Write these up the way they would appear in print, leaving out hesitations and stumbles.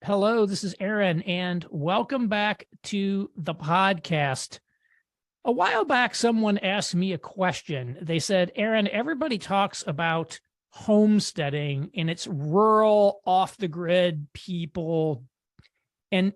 Hello, this is Aaron, and welcome back to the podcast. A while back, someone asked me a question. They said, Aaron, everybody talks about homesteading and it's rural, off the grid people. And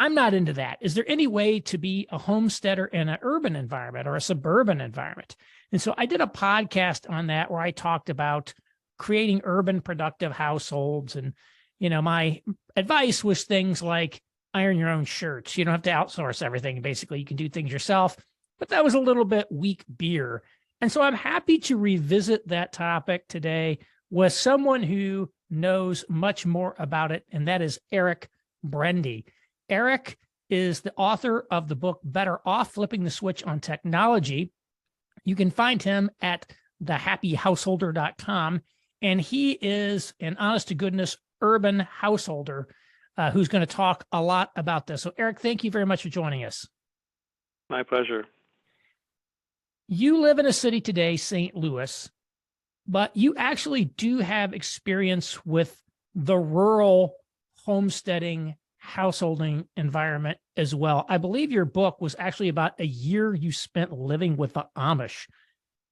I'm not into that. Is there any way to be a homesteader in an urban environment or a suburban environment? And so I did a podcast on that where I talked about creating urban productive households. And, my advice was things like iron your own shirts. You don't have to outsource everything. Basically, you can do things yourself. But that was a little bit weak beer. And so I'm happy to revisit that topic today with someone who knows much more about it, and that is Eric Brende. Eric is the author of the book Better Off: Flipping the Switch on Technology. You can find him at thehappyhouseholder.com, and he is an honest to goodness urban householder who's going to talk a lot about this. So Eric, thank you very much for joining us. My pleasure. You live in a city today, St. Louis, but you actually do have experience with the rural homesteading, householding environment as well. I believe your book was actually about a year you spent living with the Amish.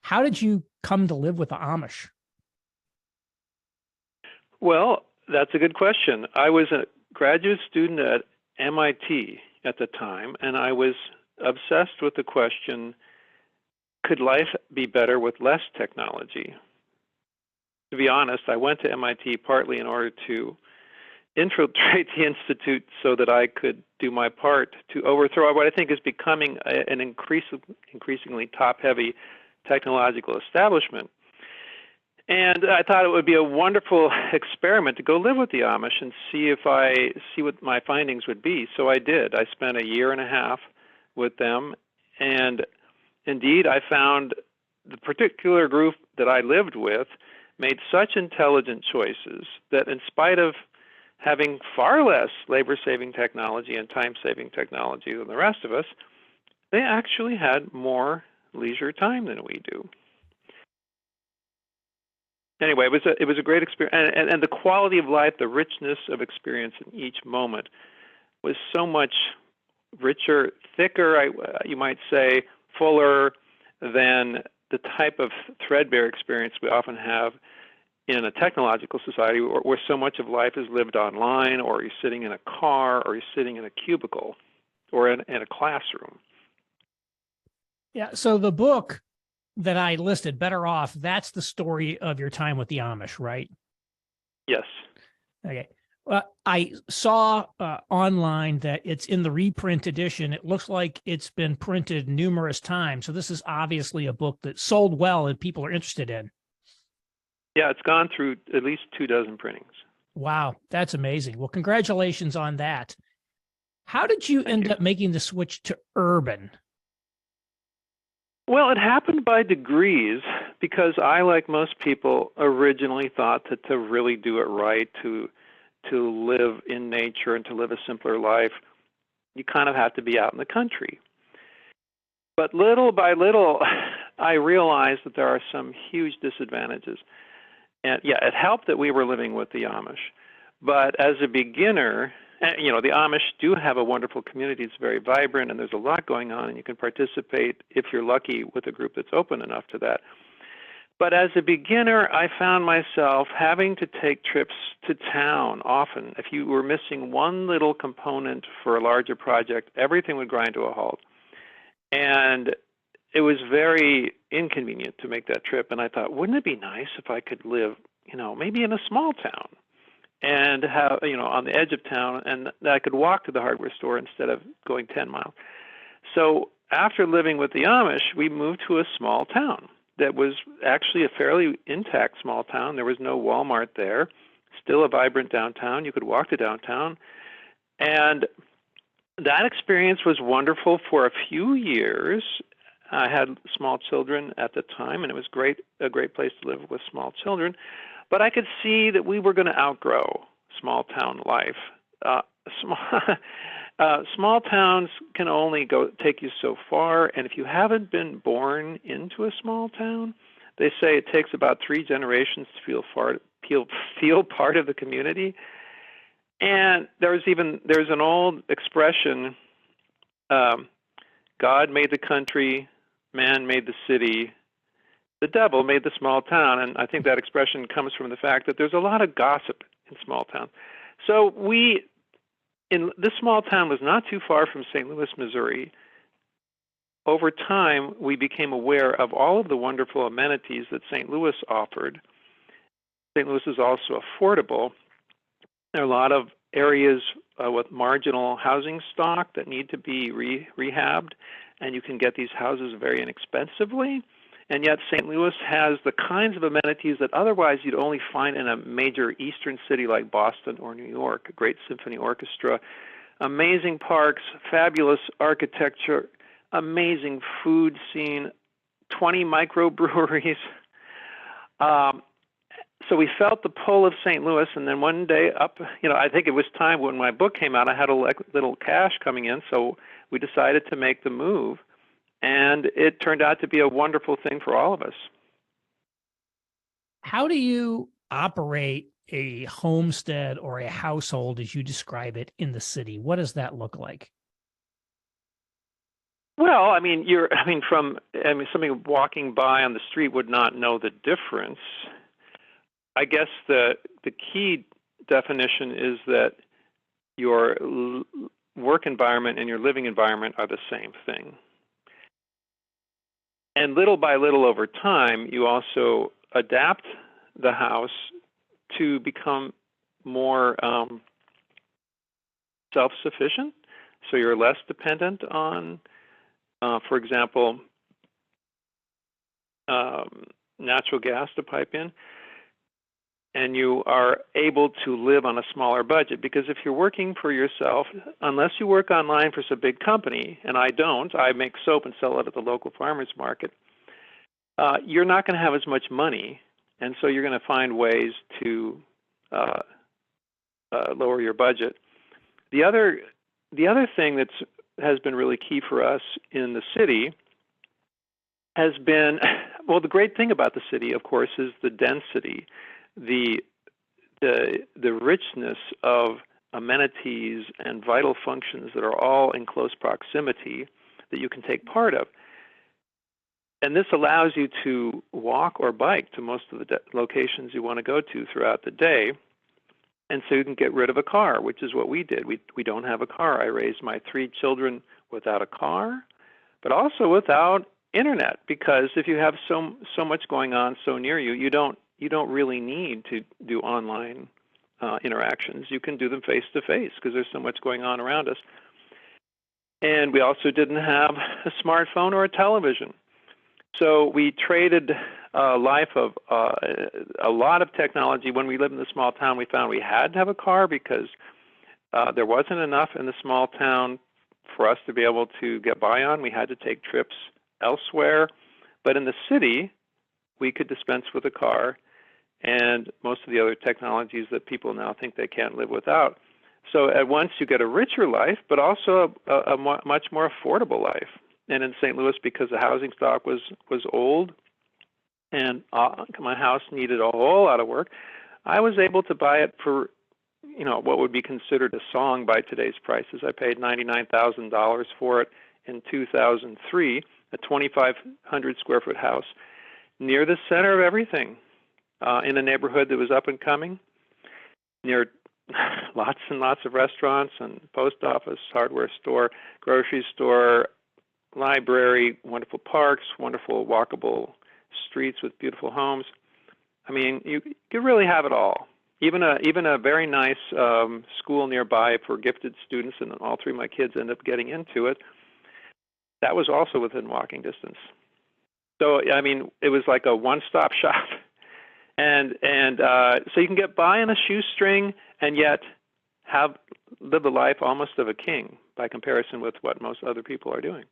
How did you come to live with the Amish? Well, that's a good question. I was a graduate student at MIT at the time, and I was obsessed with the question, could life be better with less technology? To be honest, I went to MIT partly in order to infiltrate the institute so that I could do my part to overthrow what I think is becoming an increasingly top-heavy technological establishment. And I thought it would be a wonderful experiment to go live with the Amish and see what my findings would be. So I did. I spent a year and a half with them, and indeed I found the particular group that I lived with made such intelligent choices that in spite of having far less labor-saving technology and time-saving technology than the rest of us, they actually had more leisure time than we do. Anyway, it was a great experience, and the quality of life, the richness of experience in each moment was so much richer, thicker, you might say, fuller than the type of threadbare experience we often have in a technological society where so much of life is lived online, or you're sitting in a car, or you're sitting in a cubicle, or in a classroom. Yeah, so the book that I listed, Better Off, that's the story of your time with the Amish, right? Yes. Okay. Well, I saw online that it's in the reprint edition. It looks like it's been printed numerous times. So this is obviously a book that sold well and people are interested in. Yeah, it's gone through at least 24 printings. Wow, that's amazing. Well, congratulations on that. How did you end up making the switch to urban? Well, it happened by degrees because I, like most people, originally thought that to really do it right, to live in nature and to live a simpler life, you kind of have to be out in the country. But little by little, I realized that there are some huge disadvantages. And yeah, it helped that we were living with the Amish. But as a beginner, the Amish do have a wonderful community. It's very vibrant, and there's a lot going on, and you can participate, if you're lucky, with a group that's open enough to that. But as a beginner, I found myself having to take trips to town often. If you were missing one little component for a larger project, everything would grind to a halt. And it was very inconvenient to make that trip. And I thought, wouldn't it be nice if I could live, maybe in a small town and have, on the edge of town, and that I could walk to the hardware store instead of going 10 miles. So after living with the Amish, we moved to a small town that was actually a fairly intact small town. There was no Walmart there, still a vibrant downtown. You could walk to downtown. And that experience was wonderful for a few years. I had small children at the time, and it was a great place to live with small children. But I could see that we were going to outgrow small town life. Small towns can only take you so far, and if you haven't been born into a small town, they say it takes about 3 generations to feel part of the community. And there's an old expression, God made the country, man made the city, the devil made the small town. And I think that expression comes from the fact that there's a lot of gossip in small town. So this small town was not too far from St. Louis, Missouri. Over time, we became aware of all of the wonderful amenities that St. Louis offered. St. Louis is also affordable. There are a lot of areas with marginal housing stock that need to be rehabbed, and you can get these houses very inexpensively. And yet St. Louis has the kinds of amenities that otherwise you'd only find in a major eastern city like Boston or New York, a great symphony orchestra, amazing parks, fabulous architecture, amazing food scene, 20 microbreweries. So we felt the pull of St. Louis, and then one day I think it was time when my book came out, I had a little cash coming in, so we decided to make the move. And it turned out to be a wonderful thing for all of us. How do you operate a homestead or a household, as you describe it, in the city? What does that look like? Well, somebody walking by on the street would not know the difference. I guess the key definition is that your work environment and your living environment are the same thing. And little by little over time, you also adapt the house to become more self-sufficient. So you're less dependent on, for example, natural gas to pipe in. And you are able to live on a smaller budget. Because if you're working for yourself, unless you work online for some big company, and I don't, I make soap and sell it at the local farmer's market, you're not going to have as much money. And so you're going to find ways to lower your budget. The other thing that has been really key for us in the city has been, well, the great thing about the city, of course, is the density. The richness of amenities and vital functions that are all in close proximity that you can take part of. And this allows you to walk or bike to most of the locations you want to go to throughout the day. And so you can get rid of a car, which is what we did. We don't have a car. I raised my 3 children without a car, but also without internet, because if you have so much going on so near you, you don't really need to do online interactions. You can do them face to face because there's so much going on around us. And we also didn't have a smartphone or a television. So we traded a life of a lot of technology. When we lived in the small town, we found we had to have a car because there wasn't enough in the small town for us to be able to get by on. We had to take trips elsewhere. But in the city, we could dispense with a car and most of the other technologies that people now think they can't live without. So at once you get a richer life, but also a much more affordable life. And in St. Louis, because the housing stock was old and my house needed a whole lot of work, I was able to buy it for, what would be considered a song by today's prices. I paid $99,000 for it in 2003, a 2,500 square foot house near the center of everything, in a neighborhood that was up and coming, near lots and lots of restaurants and post office, hardware store, grocery store, library, wonderful parks, wonderful walkable streets with beautiful homes. I mean, you really have it all. Even a very nice school nearby for gifted students, and all 3 of my kids end up getting into it. That was also within walking distance. So, I mean, it was like a one-stop shop. And so you can get by on a shoestring and yet live the life almost of a king by comparison with what most other people are doing.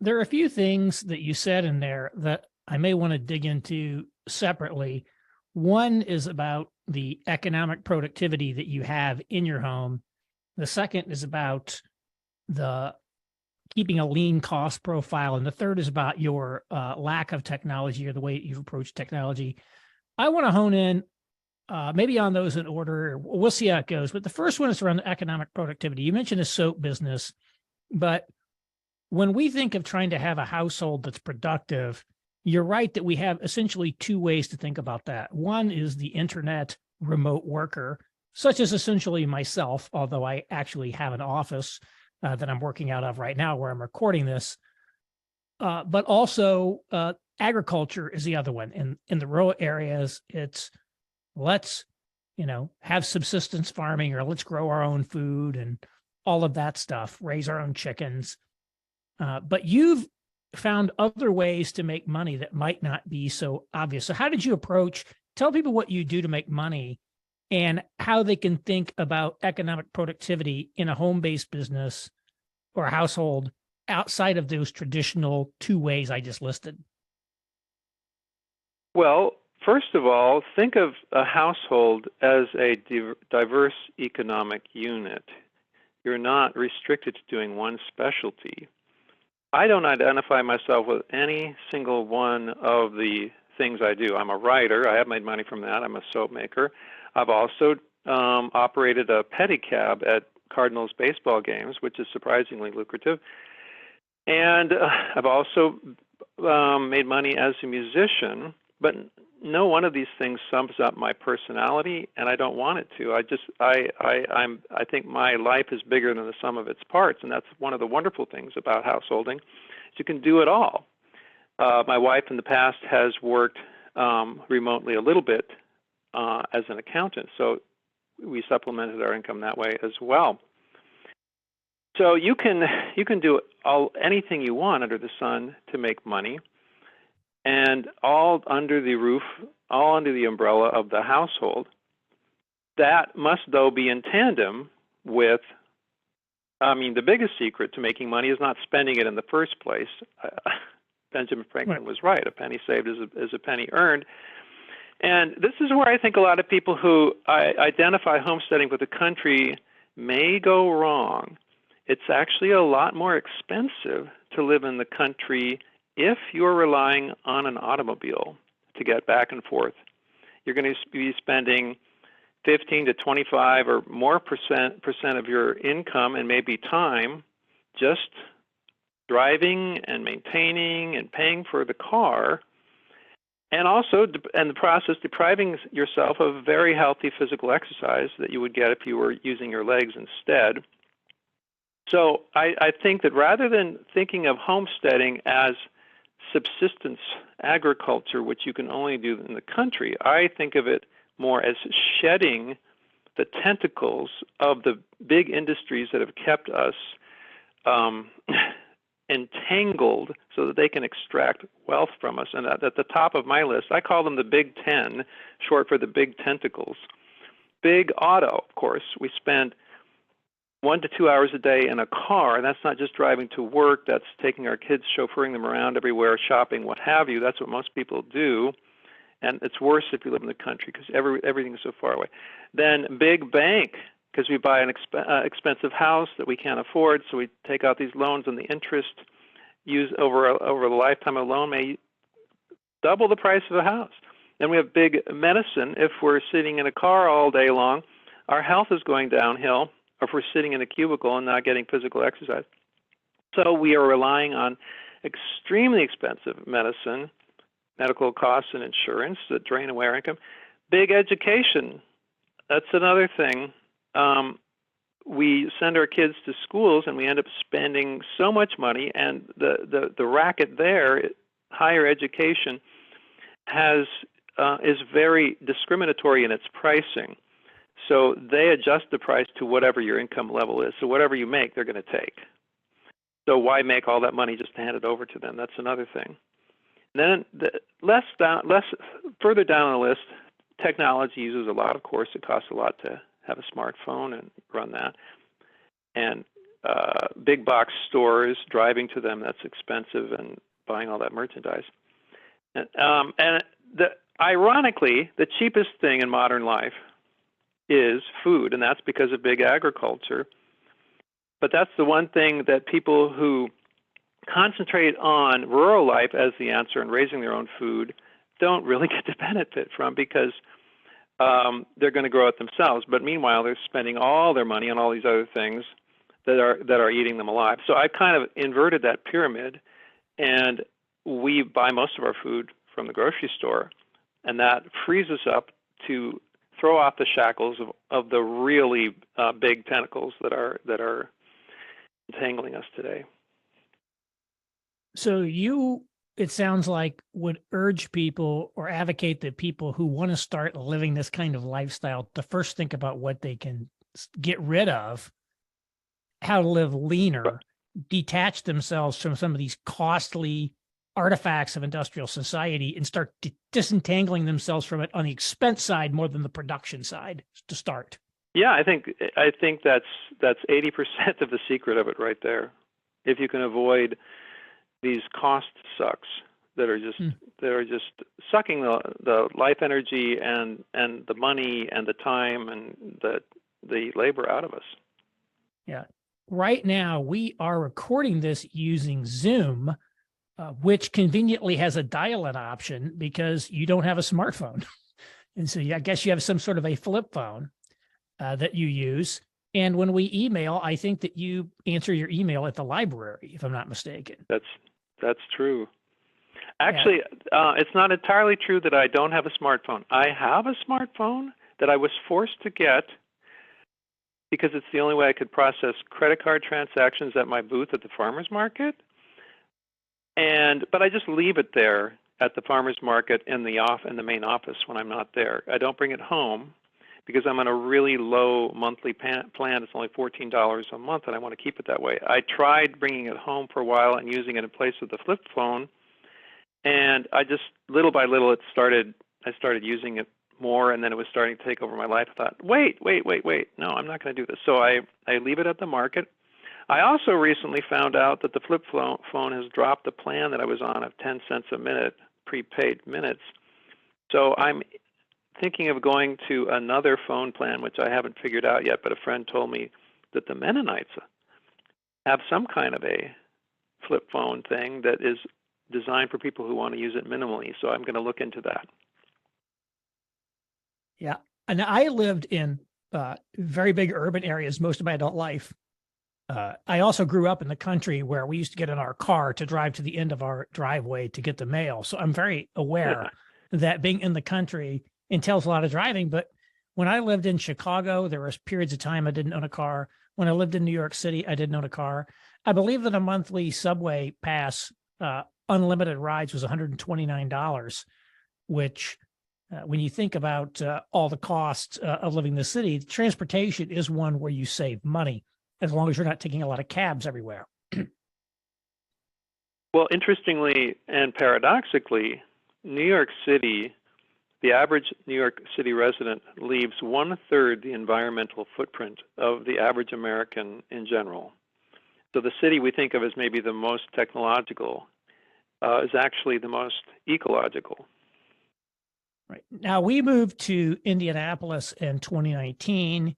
There are a few things that you said in there that I may want to dig into separately. One is about the economic productivity that you have in your home. The second is about the keeping a lean cost profile. And the third is about your lack of technology or the way you've approached technology. I want to hone in maybe on those in order. We'll see how it goes. But the first one is around economic productivity. You mentioned a soap business, but when we think of trying to have a household that's productive, you're right that we have essentially two ways to think about that. One is the internet remote worker, such as essentially myself, although I actually have an office that I'm working out of right now where I'm recording this. But also agriculture is the other one. In the rural areas, it's let's, have subsistence farming, or let's grow our own food and all of that stuff, raise our own chickens. But you've found other ways to make money that might not be so obvious. So how did you tell people what you do to make money and how they can think about economic productivity in a home-based business or a household outside of those traditional two ways I just listed? Well, first of all, think of a household as a diverse economic unit. You're not restricted to doing one specialty. I don't identify myself with any single one of the things I do. I'm a writer. I have made money from that. I'm a soap maker. I've also operated a pedicab at Cardinals baseball games, which is surprisingly lucrative. And I've also made money as a musician, but no one of these things sums up my personality, and I don't want it to. I think my life is bigger than the sum of its parts, and that's one of the wonderful things about householding, is you can do it all. My wife in the past has worked remotely a little bit as an accountant, so we supplemented our income that way as well. So you can do anything you want under the sun to make money, and all under the roof, all under the umbrella of the household. That must, though, be in tandem with, the biggest secret to making money is not spending it in the first place. Benjamin Franklin was right. A penny saved is a penny earned. And this is where I think a lot of people who identify homesteading with the country may go wrong. It's actually a lot more expensive to live in the country if you're relying on an automobile to get back and forth. You're going to be spending 15 to 25 or more percent of your income and maybe time just driving and maintaining and paying for the car, and also in the process depriving yourself of very healthy physical exercise that you would get if you were using your legs instead. So I think that rather than thinking of homesteading as subsistence agriculture, which you can only do in the country, I think of it more as shedding the tentacles of the big industries that have kept us entangled so that they can extract wealth from us. And at the top of my list, I call them the Big Ten, short for the big tentacles. Big auto, of course. We spend 1 to 2 hours a day in a car, and that's not just driving to work, that's taking our kids, chauffeuring them around everywhere, shopping, what have you. That's what most people do, and it's worse if you live in the country because everything is so far away. Then big bank, because we buy an expensive house that we can't afford, so we take out these loans, and the interest used over the lifetime of a loan may double the price of a house. Then we have big medicine. If we're sitting in a car all day long, our health is going downhill, or if we're sitting in a cubicle and not getting physical exercise. So we are relying on extremely expensive medicine, medical costs, and insurance that drain away our income. Big education, that's another thing. We send our kids to schools and we end up spending so much money, and the racket there, higher education, is very discriminatory in its pricing. So they adjust the price to whatever your income level is. So whatever you make, they're going to take. So why make all that money just to hand it over to them? That's another thing. And then further down on the list, technology uses a lot, of course. It costs a lot to have a smartphone and run that. And big box stores, driving to them, that's expensive, and buying all that merchandise. Ironically, the cheapest thing in modern life is food, and that's because of big agriculture. But that's the one thing that people who concentrate on rural life as the answer and raising their own food don't really get to benefit from, because they're going to grow it themselves. But meanwhile, they're spending all their money on all these other things that are eating them alive. So I kind of inverted that pyramid, and we buy most of our food from the grocery store, and that frees us up to throw off the shackles of the really big tentacles that are entangling us today. So you, it sounds like, would urge people or advocate that people who want to start living this kind of lifestyle to first think about what they can get rid of, how to live leaner, detach themselves from some of these costly artifacts of industrial society, and start disentangling themselves from it on the expense side more than the production side to start. Yeah, I think that's 80% of the secret of it right there. If you can avoid these cost sucks that are just sucking the life energy and the money and the time and the labor out of us. Yeah. Right now, we are recording this using Zoom, which conveniently has a dial-in option because you don't have a smartphone. And so I guess you have some sort of a flip phone that you use. And when we email, I think that you answer your email at the library, if I'm not mistaken. That's true. Actually, it's not entirely true that I don't have a smartphone. I have a smartphone that I was forced to get because it's the only way I could process credit card transactions at my booth at the farmer's market. But I just leave it there at the farmer's market in the main office when I'm not there. I don't bring it home because I'm on a really low monthly plan. It's only $14 a month, and I want to keep it that way. I tried bringing it home for a while and using it in place of the flip phone, and I just, little by little, I started using it more, and then it was starting to take over my life. I thought, wait, no, I'm not going to do this. So I leave it at the market. I also recently found out that the flip phone has dropped the plan that I was on of 10 cents a minute, prepaid minutes. So I'm thinking of going to another phone plan, which I haven't figured out yet, but a friend told me that the Mennonites have some kind of a flip phone thing that is designed for people who want to use it minimally. So I'm going to look into that. Yeah. And I lived in very big urban areas most of my adult life. I also grew up in the country where we used to get in our car to drive to the end of our driveway to get the mail. So I'm very aware that being in the country entails a lot of driving. But when I lived in Chicago, there was periods of time I didn't own a car. When I lived in New York City, I didn't own a car. I believe that a monthly subway pass, unlimited rides, was $129, which when you think about all the costs of living in the city, transportation is one where you save money, as long as you're not taking a lot of cabs everywhere. Well, interestingly and paradoxically, New York City, the average New York City resident leaves 1/3 the environmental footprint of the average American in general. So the city we think of as maybe the most technological is actually the most ecological. Right. Now, we moved to Indianapolis in 2019,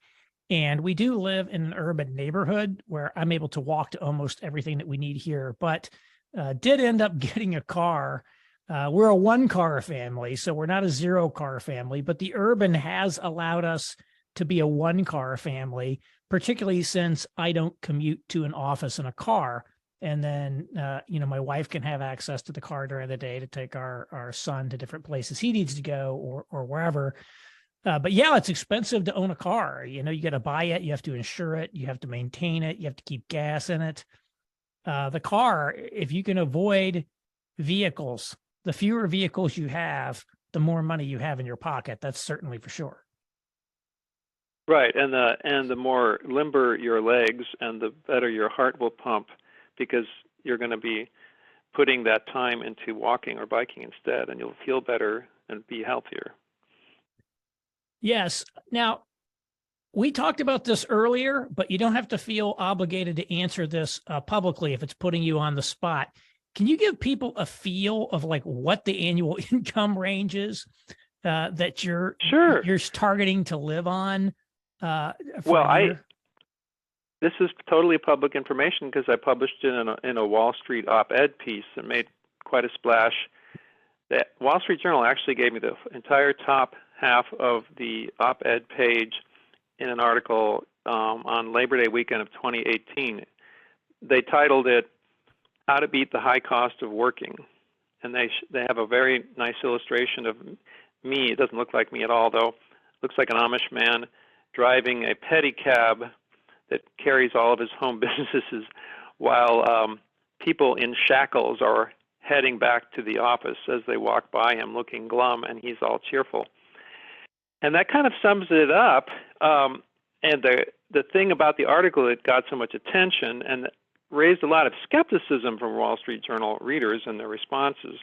and we do live in an urban neighborhood where I'm able to walk to almost everything that we need here, but did end up getting a car. We're a one-car family, so we're not a zero-car family, but the urban has allowed us to be a one-car family, particularly since I don't commute to an office in a car. And then, my wife can have access to the car during the day to take our son to different places he needs to go or wherever. But yeah, it's expensive to own a car. You got to buy it. You have to insure it. You have to maintain it. You have to keep gas in it. The car, if you can avoid vehicles, the fewer vehicles you have, the more money you have in your pocket. That's certainly for sure. Right. And the more limber your legs and the better your heart will pump, because you're going to be putting that time into walking or biking instead, and you'll feel better and be healthier. Yes. Now, we talked about this earlier, but you don't have to feel obligated to answer this publicly if it's putting you on the spot. Can you give people a feel of like what the annual income range is that you're targeting to live on? This is totally public information because I published it in a Wall Street op-ed piece that made quite a splash. The Wall Street Journal actually gave me the entire top half of the op-ed page in an article on Labor Day weekend of 2018. They titled it, "How to Beat the High Cost of Working." And they have a very nice illustration of me. It doesn't look like me at all, though. It looks like an Amish man driving a pedicab that carries all of his home businesses while people in shackles are heading back to the office as they walk by him looking glum, and he's all cheerful. And that kind of sums it up. And the thing about the article that got so much attention and raised a lot of skepticism from Wall Street Journal readers and their responses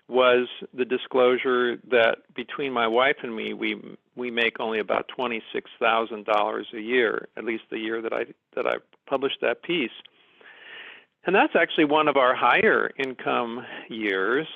was the disclosure that between my wife and me, we make only about $26,000 a year, at least the year that I published that piece. And that's actually one of our higher income years.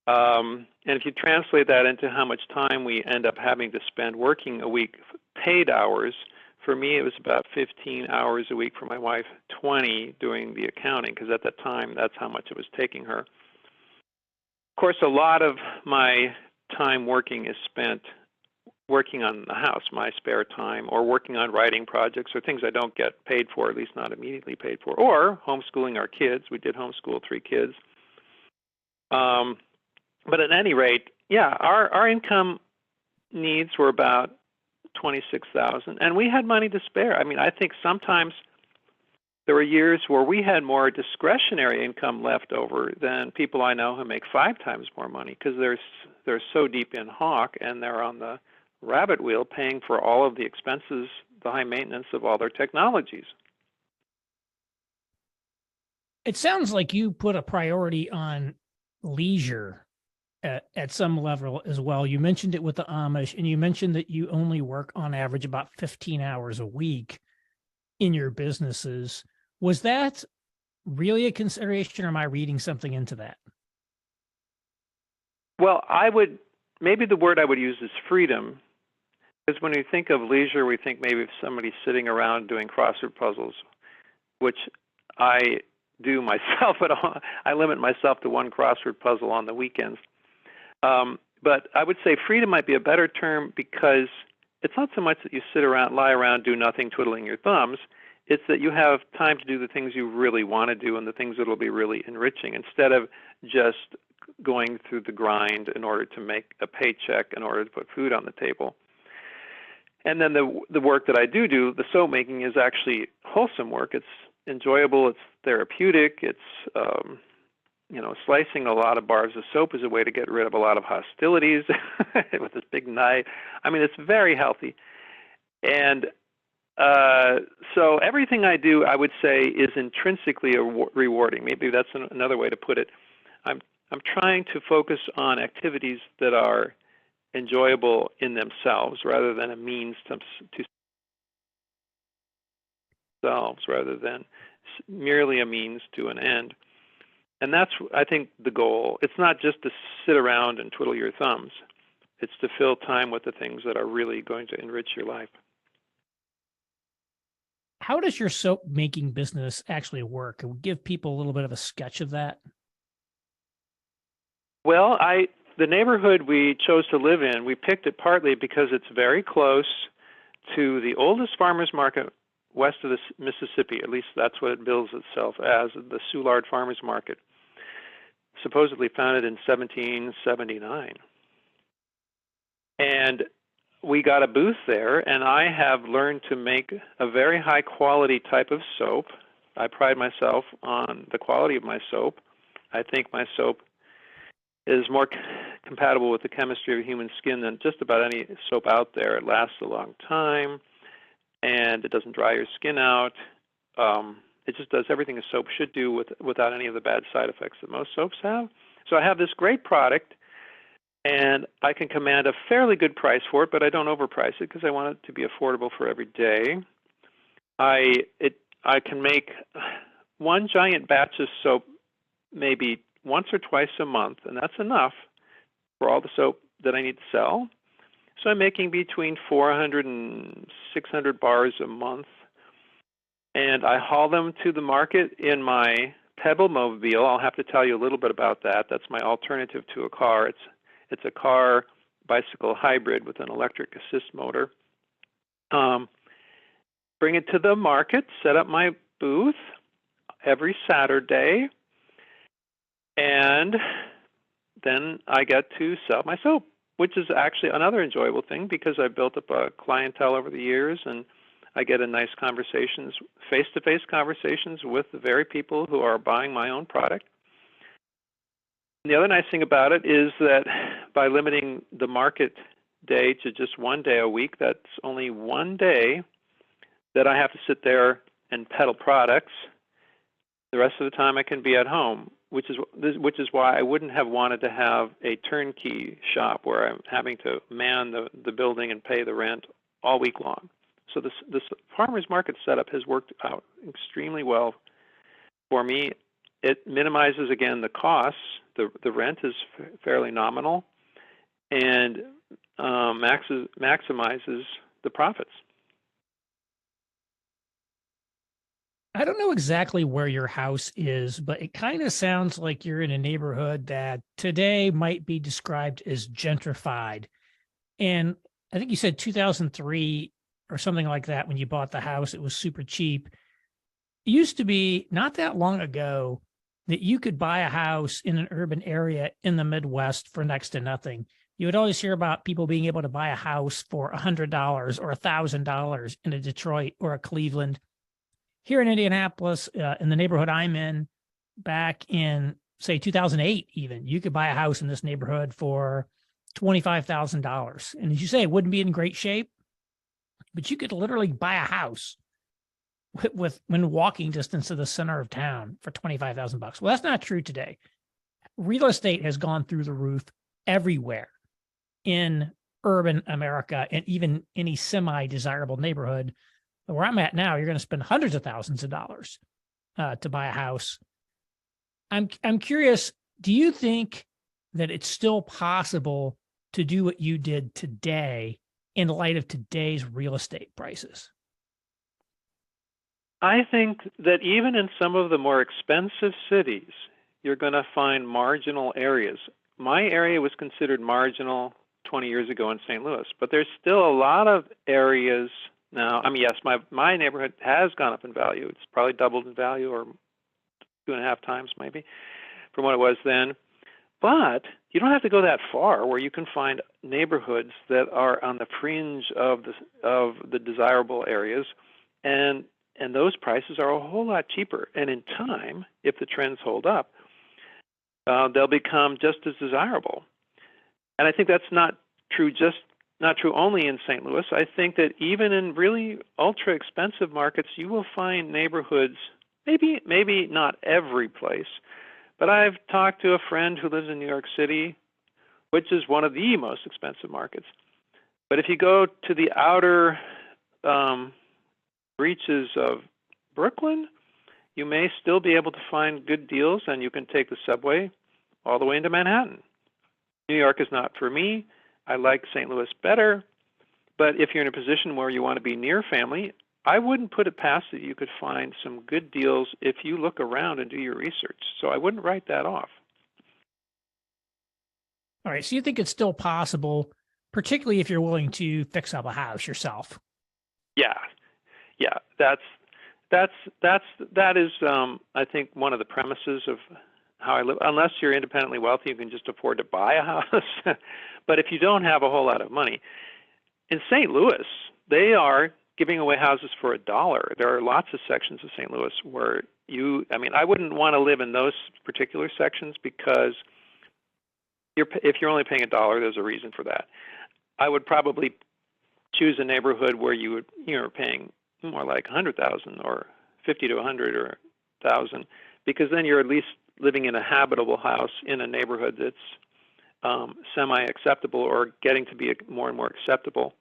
And if you translate that into how much time we end up having to spend working a week, paid hours, for me it was about 15 hours a week, for my wife 20 doing the accounting, because at that time that's how much it was taking her. Of course, a lot of my time working is spent working on the house, my spare time, or working on writing projects or things I don't get paid for, at least not immediately paid for, or homeschooling our kids. We did homeschool 3 kids. But at any rate, yeah, our income needs were about $26,000, and we had money to spare. I mean, I think sometimes there were years where we had more discretionary income left over than people I know who make 5 times more money, because they're so deep in hawk and they're on the rabbit wheel paying for all of the expenses, the high maintenance of all their technologies. It sounds like you put a priority on leisure at some level as well. You mentioned it with the Amish, and you mentioned that you only work on average about 15 hours a week in your businesses. Was that really a consideration, or am I reading something into that? Well, maybe the word I would use is freedom, because when we think of leisure, we think maybe of somebody sitting around doing crossword puzzles, which I do myself at all. I limit myself to one crossword puzzle on the weekends. But I would say freedom might be a better term, because it's not so much that you sit around, lie around, do nothing, twiddling your thumbs. It's that you have time to do the things you really want to do and the things that will be really enriching, instead of just going through the grind in order to make a paycheck, in order to put food on the table. And then the work that I do, the soap making, is actually wholesome work. It's enjoyable. It's therapeutic. It's slicing a lot of bars of soap is a way to get rid of a lot of hostilities with this big knife. I mean, it's very healthy. And so everything I do, I would say, is intrinsically rewarding. Maybe that's another way to put it. I'm trying to focus on activities that are enjoyable in themselves, rather than a means to themselves, rather than merely a means to an end. And that's, I think, the goal. It's not just to sit around and twiddle your thumbs. It's to fill time with the things that are really going to enrich your life. How does your soap making business actually work? Can we give people a little bit of a sketch of that? Well, the neighborhood we chose to live in, we picked it partly because it's very close to the oldest farmers market west of the Mississippi. At least that's what it bills itself as, the Soulard Farmers Market, supposedly founded in 1779. And we got a booth there, and I have learned to make a very high quality type of soap. I pride myself on the quality of my soap. I think my soap is more compatible with the chemistry of human skin than just about any soap out there. It lasts a long time, and it doesn't dry your skin out. It just does everything a soap should do without any of the bad side effects that most soaps have. So I have this great product, and I can command a fairly good price for it, but I don't overprice it because I want it to be affordable for every day. I can make one giant batch of soap maybe once or twice a month, and that's enough for all the soap that I need to sell. So I'm making between 400 and 600 bars a month, and I haul them to the market in my Pebble Mobile. I'll have to tell you a little bit about that. That's my alternative to a car. It's a car bicycle hybrid with an electric assist motor. Bring it to the market, set up my booth every Saturday, and then I get to sell my soap, which is actually another enjoyable thing because I've built up a clientele over the years, and I get a nice conversations, face-to-face conversations with the very people who are buying my own product. And the other nice thing about it is that by limiting the market day to just one day a week, that's only one day that I have to sit there and peddle products. The rest of the time I can be at home, which is why I wouldn't have wanted to have a turnkey shop where I'm having to man the building and pay the rent all week long. So this farmers market setup has worked out extremely well for me. It minimizes, again, the costs. The rent is fairly nominal, and maximizes the profits. I don't know exactly where your house is, but it kind of sounds like you're in a neighborhood that today might be described as gentrified. And I think you said 2003 or something like that when you bought the house. It was super cheap. It used to be not that long ago that you could buy a house in an urban area in the Midwest for next to nothing. You would always hear about people being able to buy a house for $100 or $1,000 in a Detroit or a Cleveland. Here in Indianapolis, in the neighborhood I'm in, back in, say, 2008 even, you could buy a house in this neighborhood for $25,000. And as you say, it wouldn't be in great shape, but you could literally buy a house when walking distance to the center of town for $25,000. Well, that's not true today. Real estate has gone through the roof everywhere in urban America, and even any semi-desirable neighborhood. Where I'm at now, you're going to spend hundreds of thousands of dollars to buy a house. I'm curious, do you think that it's still possible to do what you did today in light of today's real estate prices? I think that even in some of the more expensive cities, you're going to find marginal areas. My area was considered marginal 20 years ago in St. Louis, but there's still a lot of areas now. I mean, yes, my neighborhood has gone up in value. It's probably doubled in value, or 2.5 times maybe from what it was then. But you don't have to go that far where you can find neighborhoods that are on the fringe of the desirable areas, and those prices are a whole lot cheaper. And in time, if the trends hold up, they'll become just as desirable. And I think that's not true only in St. Louis. I think that even in really ultra expensive markets, you will find neighborhoods, maybe not every place, but I've talked to a friend who lives in New York City, which is one of the most expensive markets. But if you go to the outer reaches of Brooklyn, you may still be able to find good deals, and you can take the subway all the way into Manhattan. New York is not for me. I like St. Louis better, but if you're in a position where you want to be near family, I wouldn't put it past that you could find some good deals if you look around and do your research. So I wouldn't write that off. All right. So you think it's still possible, particularly if you're willing to fix up a house yourself? Yeah. That is, I think, one of the premises of how I live. Unless you're independently wealthy, you can just afford to buy a house. But if you don't have a whole lot of money, in St. Louis, they are giving away houses for $1. There are lots of sections of St. Louis where I wouldn't want to live in those particular sections because if you're only paying $1, there's a reason for that. I would probably choose a neighborhood where you're paying more like $100,000 or $50 to $100 or $1,000, because then you're at least living in a habitable house in a neighborhood that's semi-acceptable or getting to be more and more acceptable.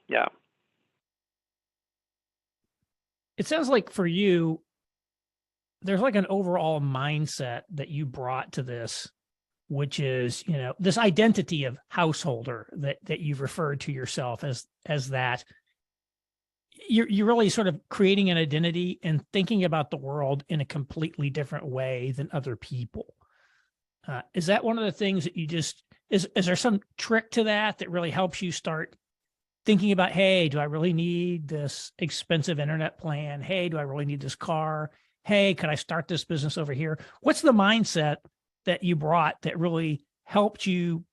Yeah. It sounds like for you, there's like an overall mindset that you brought to this, which is, this identity of householder that you've referred to yourself as that. You're really sort of creating an identity and thinking about the world in a completely different way than other people. Is that one of the things that you just, is there some trick to that really helps you start thinking about, hey, do I really need this expensive internet plan? Hey, do I really need this car? Hey, could I start this business over here? What's the mindset that you brought that really helped you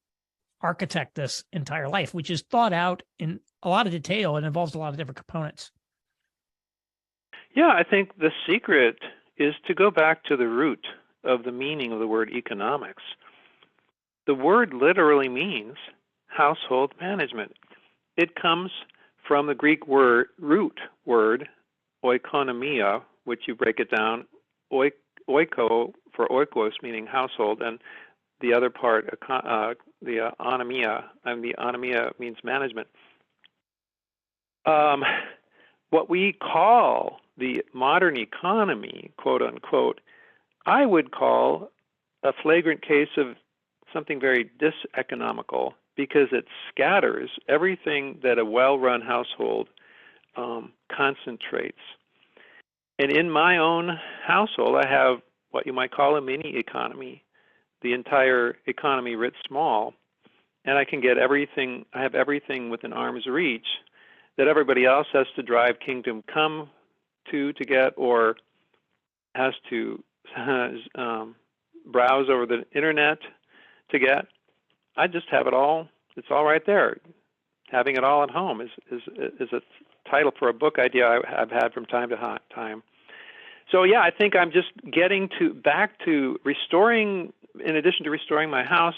architect this entire life, which is thought out in a lot of detail and involves a lot of different components? Yeah, I think the secret is to go back to the root of the meaning of the word economics. The word literally means household management. It comes from the Greek root word oikonomia, which you break it down, oiko for oikos, meaning household, and the other part, the onomia, and the onomia means management. What we call the modern economy, quote unquote, I would call a flagrant case of something very diseconomical, because it scatters everything that a well-run household concentrates. And in my own household, I have what you might call a mini economy, the entire economy writ small, and I can get everything, I have everything within arm's reach that everybody else has to drive kingdom come to get, or has to browse over the internet to get. I just have it all. It's all right there. Having it all at home is a title for a book idea I've had from time to time. So yeah, I think I'm just getting back to restoring. In addition to restoring my house,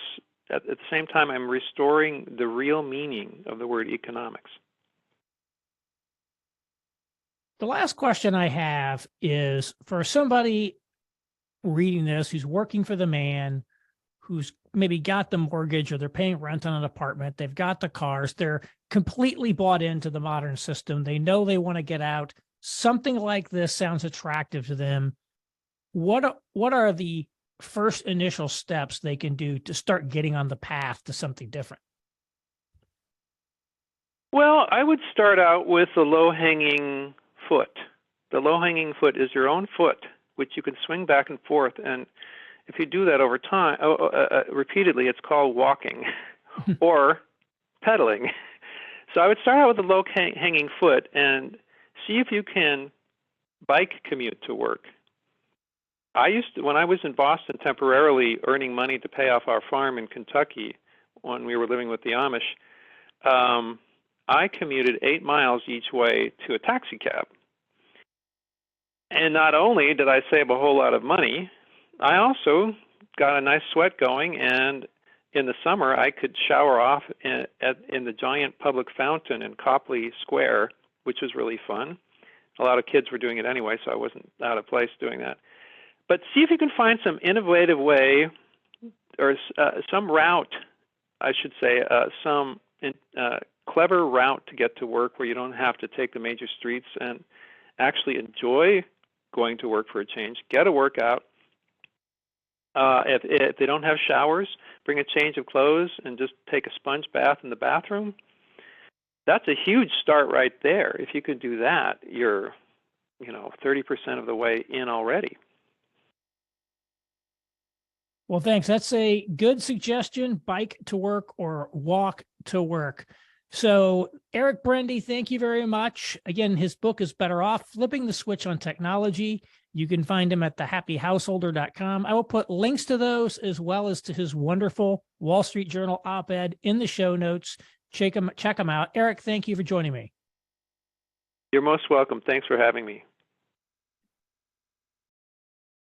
at the same time, I'm restoring the real meaning of the word economics. The last question I have is for somebody reading this who's working for the man, who's maybe got the mortgage or they're paying rent on an apartment, they've got the cars, they're completely bought into the modern system, they know they want to get out, something like this sounds attractive to them. What are the first initial steps they can do to start getting on the path to something different? Well, I would start out with the low-hanging foot. The low-hanging foot is your own foot, which you can swing back and forth. And if you do that over time, repeatedly, it's called walking or pedaling. So I would start out with the low-hanging foot and see if you can bike commute to work. When I was in Boston temporarily earning money to pay off our farm in Kentucky when we were living with the Amish, I commuted 8 miles each way to a taxi cab. And not only did I save a whole lot of money, I also got a nice sweat going, and in the summer I could shower off in the giant public fountain in Copley Square, which was really fun. A lot of kids were doing it anyway, so I wasn't out of place doing that. But see if you can find some innovative way, or some route, I should say, some clever route to get to work where you don't have to take the major streets and actually enjoy going to work for a change. Get a workout. If they don't have showers, bring a change of clothes and just take a sponge bath in the bathroom. That's a huge start right there. If you could do that, you're 30% of the way in already. Well, thanks. That's a good suggestion, bike to work or walk to work. So Eric Brende, thank you very much. Again, his book is Better Off, Flipping the Switch on Technology. You can find him at thehappyhouseholder.com. I will put links to those as well as to his wonderful Wall Street Journal op-ed in the show notes. Check him out. Eric, thank you for joining me. You're most welcome. Thanks for having me.